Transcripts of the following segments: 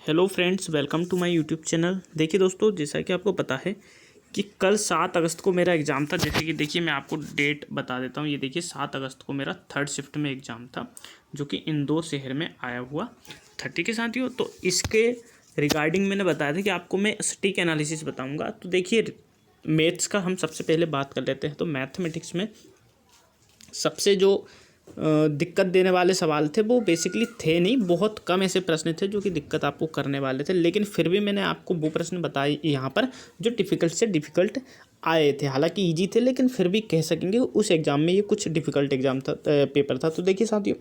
Hello friends, welcome to my YouTube channel. देखिए दोस्तों, जैसा कि आपको पता है कि कल 7 अगस्त को मेरा एग्ज़ाम था। जैसे कि देखिए मैं आपको डेट बता देता हूँ। ये देखिए 7 अगस्त को मेरा 3rd शिफ्ट में एग्ज़ाम था, जो कि इंदौर शहर में आया हुआ था। ठीक है साथियों, तो इसके रिगार्डिंग मैंने बताया था कि आपको मैं स्टिक एनालिसिस बताऊँगा। तो देखिए मैथ्स का हम सबसे पहले बात कर लेते हैं। तो मैथमेटिक्स में सबसे जो दिक्कत देने वाले सवाल थे वो बेसिकली थे नहीं, बहुत कम ऐसे प्रश्न थे जो कि दिक्कत आपको करने वाले थे। लेकिन फिर भी मैंने आपको वो प्रश्न बताए यहाँ पर जो डिफ़िकल्ट से डिफ़िकल्ट आए थे। हालांकि इजी थे, लेकिन फिर भी कह सकेंगे उस एग्ज़ाम में ये कुछ डिफ़िकल्ट एग्ज़ाम था, पेपर था। तो देखिए साथियों,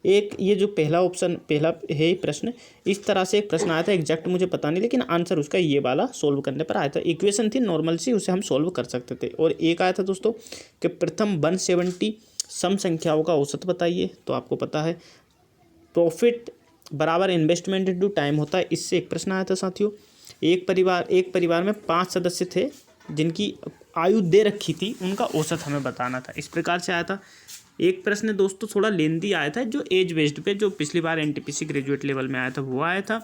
एक ये जो पहला है प्रश्न, इस तरह से एक प्रश्न आया था। एग्जैक्ट मुझे पता नहीं, लेकिन आंसर उसका ये वाला सोल्व करने पर आया था। इक्वेशन थी नॉर्मल सी, उसे हम सोल्व कर सकते थे। और एक आया था दोस्तों कि प्रथम 170 सम संख्याओं का औसत बताइए। तो आपको पता है प्रॉफिट बराबर इन्वेस्टमेंट इनटू टाइम होता है। इससे एक प्रश्न आया था साथियों। एक परिवार में 5 सदस्य थे जिनकी आयु दे रखी थी, उनका औसत हमें बताना था। इस प्रकार से आया था। एक प्रश्न दोस्तों थोड़ा लेंदी आया था, जो एज बेस्ड पे, जो पिछली बार एनटीपीसी ग्रेजुएट लेवल में आया था वो आया था।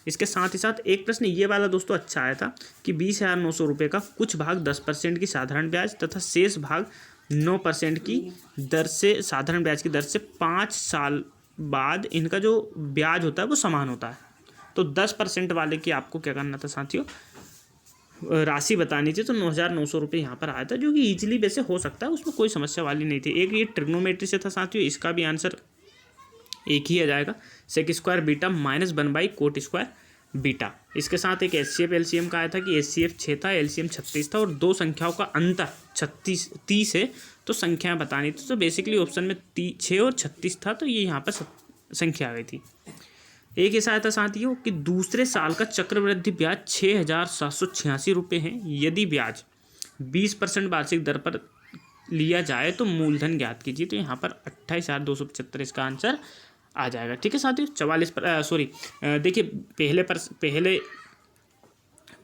इसके साथ ही साथ एक प्रश्न ये वाला दोस्तों अच्छा आया था कि 20,900 रुपये का कुछ भाग 10% की साधारण ब्याज तथा शेष भाग 9% की दर से, साधारण ब्याज की दर से 5 साल बाद इनका जो ब्याज होता है वो समान होता है। तो 10% वाले की आपको क्या करना था साथियों, राशि बतानी थी। तो 9,900 रुपये यहाँ पर आया था, जो कि ईजिली वैसे हो सकता है, उसमें कोई समस्या वाली नहीं थी। एक ये ट्रिग्नोमेट्री से था साथियों, इसका भी आंसर एक ही आ जाएगा, सेक स्क्वायर बीटा माइनस 1/कोट स्क्वायर बीटा। इसके साथ एक HCF LCM का आया था कि HCF 6 था, LCM 36 था और दो संख्याओं का अंतर 30 है, तो संख्याएं बतानी थी। तो बेसिकली ऑप्शन में 6 और 36 था, तो ये यहाँ पर संख्या आ गई थी। एक ऐसा आया था साथियों कि दूसरे साल का चक्रवृद्धि ब्याज 6,786 रुपये है। यदि ब्याज 20% वार्षिक दर पर लिया जाए तो मूलधन ज्ञात कीजिए। तो यहाँ पर 28,275 इसका आंसर आ जाएगा। ठीक है साथियों, 44 देखिए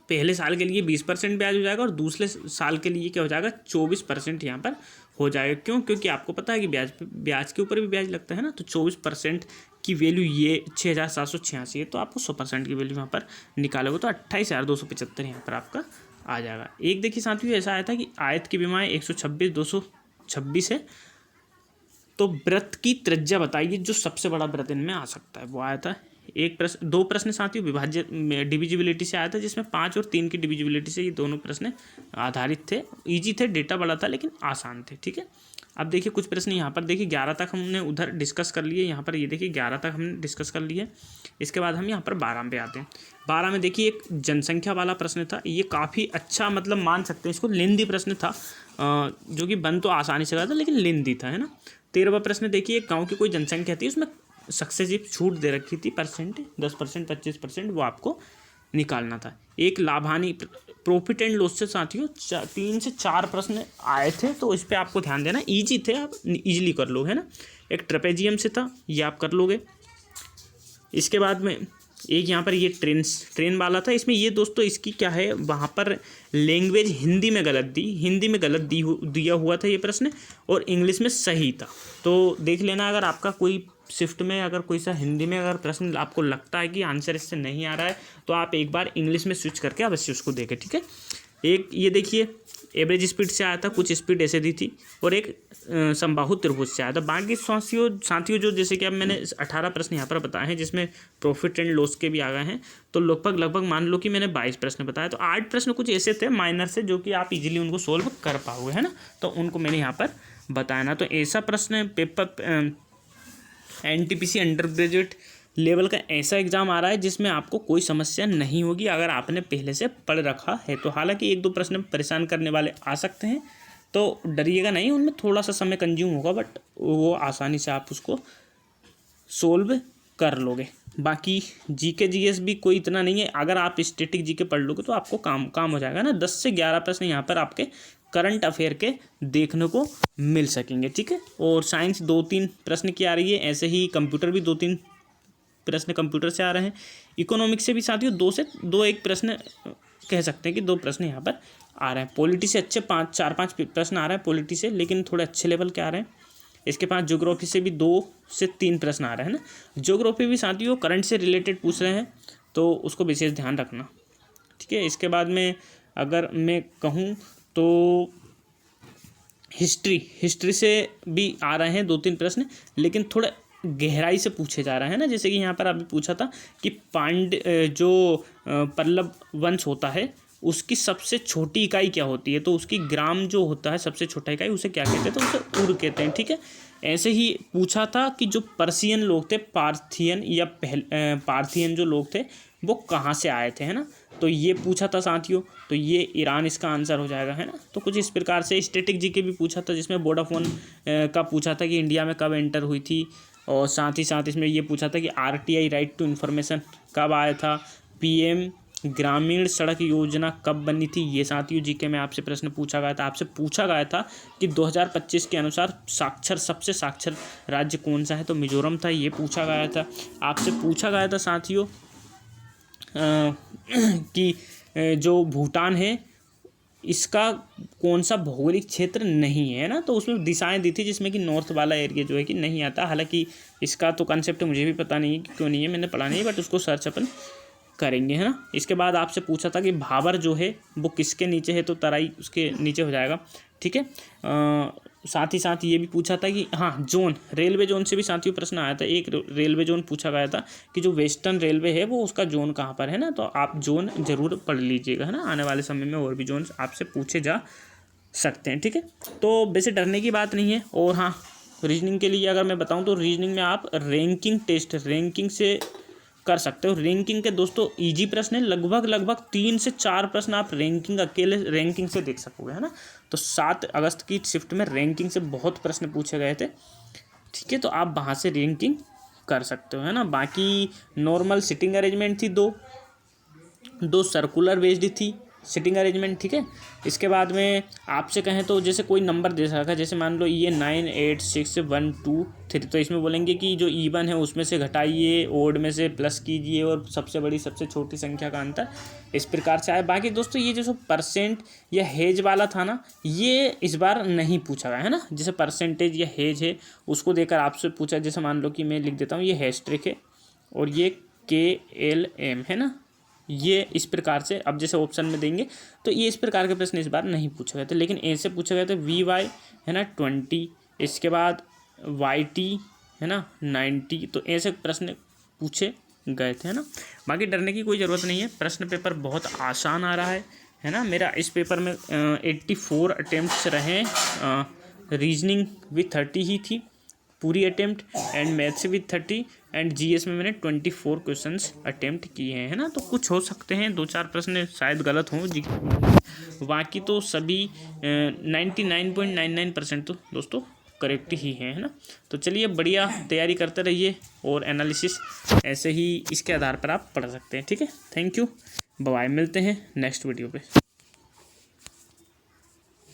पहले साल के लिए 20% ब्याज हो जाएगा और दूसरे साल के लिए क्या हो जाएगा, 24% यहाँ पर हो जाएगा। क्यों? क्योंकि आपको पता है कि ब्याज के ऊपर भी ब्याज लगता है ना। तो 24% की वैल्यू ये 6,786 है, तो आपको 100% की वैल्यू यहाँ पर निकालोगे तो 28,275 यहाँ पर आपका आ जाएगा। एक देखिए साथियों ऐसा आया था कि आयत की विमाएँ 126 है, तो वृत्त की त्रिज्या बताइए जो सबसे बड़ा वृत्त इनमें आ सकता है, वो आया था। दो प्रश्न साथियों विभाज्य डिविजिबिलिटी से आया था, जिसमें 5 और 3 की डिविजिबिलिटी से ये दोनों प्रश्न आधारित थे। इजी थे, डेटा बड़ा था, लेकिन आसान थे। ठीक है, अब देखिए कुछ प्रश्न यहाँ पर देखिए 11 तक हमने उधर डिस्कस कर लिए। यहाँ पर ये देखिए 11 तक हमने डिस्कस कर लिए। इसके बाद हम यहाँ पर 12 पे आते हैं। 12 में देखिए एक जनसंख्या वाला प्रश्न था। ये काफ़ी अच्छा, मतलब मान सकते हैं इसको लेंदी प्रश्न था, जो कि बन तो आसानी से रहा था लेकिन लेंदी था, है ना। 13वां प्रश्न देखिए, एक गाँव की कोई जनसंख्या थी, उसमें सक्सेसिव छूट दे रखी थी, 10%, 25%, वो आपको निकालना था। एक लाभानी प्रॉफिट एंड लॉस से साथियों 3 से 4 प्रश्न आए थे, तो इस पर आपको ध्यान देना। इजी थे, आप इजीली कर लोगे, है ना। एक ट्रेपेजियम से था, ये आप कर लोगे। इसके बाद में एक यहाँ पर ये ट्रेन वाला था। इसमें ये दोस्तों इसकी क्या है, वहाँ पर लैंग्वेज हिंदी में गलत दिया हुआ था ये प्रश्न, और इंग्लिश में सही था। तो देख लेना, अगर आपका कोई शिफ्ट में अगर कोई सा हिंदी में अगर प्रश्न आपको लगता है कि आंसर इससे नहीं आ रहा है, तो आप एक बार इंग्लिश में स्विच करके अवश्य उसको देखें। ठीक है, एक ये देखिए एवरेज स्पीड से आया था, कुछ स्पीड ऐसे दी थी, और एक समबाहु त्रिभुज से आया था। बाकी साथियों जो जैसे कि अब मैंने 18 प्रश्न यहाँ पर बताए हैं, जिसमें प्रॉफिट एंड लॉस के भी आ गए हैं, तो लगभग मान लो कि मैंने 22 प्रश्न बताए। तो 8 प्रश्न कुछ ऐसे थे माइनर से, जो कि आप इजीली उनको सोल्व कर पाओगे, है ना। तो उनको मैंने यहाँ पर बताया। तो ऐसा प्रश्न paper NTPC under graduate level का ऐसा एग्ज़ाम आ रहा है जिसमें आपको कोई समस्या नहीं होगी अगर आपने पहले से पढ़ रखा है तो। हालांकि 1-2 प्रश्न परेशान करने वाले आ सकते हैं, तो डरिएगा नहीं, उनमें थोड़ा सा समय कंज्यूम होगा, बट वो आसानी से आप उसको सोल्व कर लोगे। बाकी जीके जीएस भी कोई इतना नहीं है, अगर आप स्टैटिक जीके पढ़ लोगे तो आपको काम हो जाएगा ना। 10 से 11 प्रश्न यहाँ पर आपके करंट अफेयर के देखने को मिल सकेंगे। ठीक है, और साइंस 2-3 प्रश्न की आ रही है, ऐसे ही कंप्यूटर भी 2-3 प्रश्न कंप्यूटर से आ रहे हैं। इकोनॉमिक्स से भी साथियों 2-1 प्रश्न कह सकते हैं कि 2 प्रश्न यहाँ पर आ रहे हैं। पॉलिटी से अच्छे 4-5 प्रश्न आ रहे हैं पॉलिटी से, लेकिन थोड़े अच्छे लेवल के आ रहे हैं। इसके पास ज्योग्राफी से भी 2 से 3 प्रश्न आ रहे हैं ना। ज्योग्राफी भी साथियों करंट से रिलेटेड पूछ रहे हैं, तो उसको विशेष ध्यान रखना, ठीक है। इसके बाद में अगर मैं कहूँ तो हिस्ट्री से भी आ रहे हैं 2-3 प्रश्न, लेकिन थोड़ा गहराई से पूछे जा रहे हैं ना। जैसे कि यहाँ पर अभी पूछा था कि पल्लव वंश होता है उसकी सबसे छोटी इकाई क्या होती है, तो उसकी ग्राम जो होता है सबसे छोटा इकाई, उसे क्या कहते हैं, तो उसे उर कहते हैं, ठीक है। ऐसे ही पूछा था कि जो पर्शियन लोग थे, पार्थियन जो लोग थे वो कहाँ से आए थे, है ना, तो ये पूछा था साथियों। तो ये ईरान इसका आंसर हो जाएगा, है ना। तो कुछ इस प्रकार से स्टैटिक जीके भी पूछा था, जिसमें वोडाफोन का पूछा था कि इंडिया में कब एंटर हुई थी, और साथ ही साथ इसमें ये पूछा था कि आरटीआई राइट टू इन्फॉर्मेशन कब आया था, पीएम ग्रामीण सड़क योजना कब बनी थी। ये साथियों जीके में आपसे प्रश्न पूछा गया था। आपसे पूछा गया था कि 2025 के अनुसार सबसे साक्षर राज्य कौन सा है, तो मिजोरम था, ये पूछा गया था। आपसे पूछा गया था साथियों कि जो भूटान है इसका कौन सा भौगोलिक क्षेत्र नहीं है ना, तो उसमें दिशाएं दी थी जिसमें कि नॉर्थ वाला एरिया जो है कि नहीं आता। हालांकि इसका तो कंसेप्ट मुझे भी पता नहीं है कि क्यों नहीं है, मैंने पढ़ा नहीं, बट उसको सर्च अपन करेंगे, है ना। इसके बाद आपसे पूछा था कि भाबर जो है वो किसके नीचे है, तो तराई उसके नीचे हो जाएगा, ठीक है। साथ ही साथ ये भी पूछा था कि हाँ जोन, रेलवे जोन से भी साथियों प्रश्न आया था। एक रेलवे जोन पूछा गया था कि जो वेस्टर्न रेलवे है वो उसका जोन कहाँ पर है ना, तो आप जोन जरूर पढ़ लीजिएगा, है ना। आने वाले समय में और भी जोन आपसे पूछे जा सकते हैं, ठीक है। तो वैसे डरने की बात नहीं है। और हाँ, रीजनिंग के लिए अगर मैं बताऊँ तो रीजनिंग में आप रैंकिंग से कर सकते हो। रैंकिंग के दोस्तों इजी प्रश्न है, लगभग 3 से 4 प्रश्न आप अकेले रैंकिंग से देख सकोगे, है ना। तो 7 अगस्त की शिफ्ट में रैंकिंग से बहुत प्रश्न पूछे गए थे, ठीक है, तो आप वहाँ से रैंकिंग कर सकते हो, है ना। बाकी नॉर्मल सिटिंग अरेंजमेंट थी, दो सर्कुलर बेस्ड थी सिटिंग अरेंजमेंट, ठीक है। इसके बाद में आपसे कहें तो जैसे कोई नंबर दे रखा है, जैसे मान लो ये 9 8 6 1 2 3, तो इसमें बोलेंगे कि जो इवन है उसमें से घटाइए, ओड में से प्लस कीजिए, और सबसे बड़ी सबसे छोटी संख्या का अंतर, इस प्रकार से आए। बाकी दोस्तों ये जो परसेंट या हेज वाला था ना, ये इस बार नहीं पूछा गया, है ना। जैसे परसेंटेज या हेज है उसको देकर आपसे पूछा, जैसे मान लो कि मैं लिख देता हूँ ये हैशट्रिक है और ये KLM है ना, ये इस प्रकार से अब जैसे ऑप्शन में देंगे तो ये इस प्रकार के प्रश्न इस बार नहीं पूछे गए थे। लेकिन ऐसे पूछे गए थे VY है ना 20, इसके बाद YT है ना 90, तो ऐसे प्रश्न पूछे गए थे, है ना। बाकी डरने की कोई ज़रूरत नहीं है, प्रश्न पेपर बहुत आसान आ रहा है ना। मेरा इस पेपर में 84 अटेम्प्ट्स रहे, रीजनिंग विथ 30 ही थी पूरी attempt, and maths with 30, and GS में मैंने 24 क्वेश्चंस अटेम्प्ट किए हैं, है ना। तो कुछ हो सकते हैं 2-4 प्रश्न शायद गलत हों जी, बाकी तो सभी 99.99% तो दोस्तों करेक्ट ही है ना। तो चलिए बढ़िया तैयारी करते रहिए, और एनालिसिस ऐसे ही इसके आधार पर आप पढ़ सकते हैं, ठीक है। थैंक यू, बाय, मिलते हैं नेक्स्ट वीडियो पे।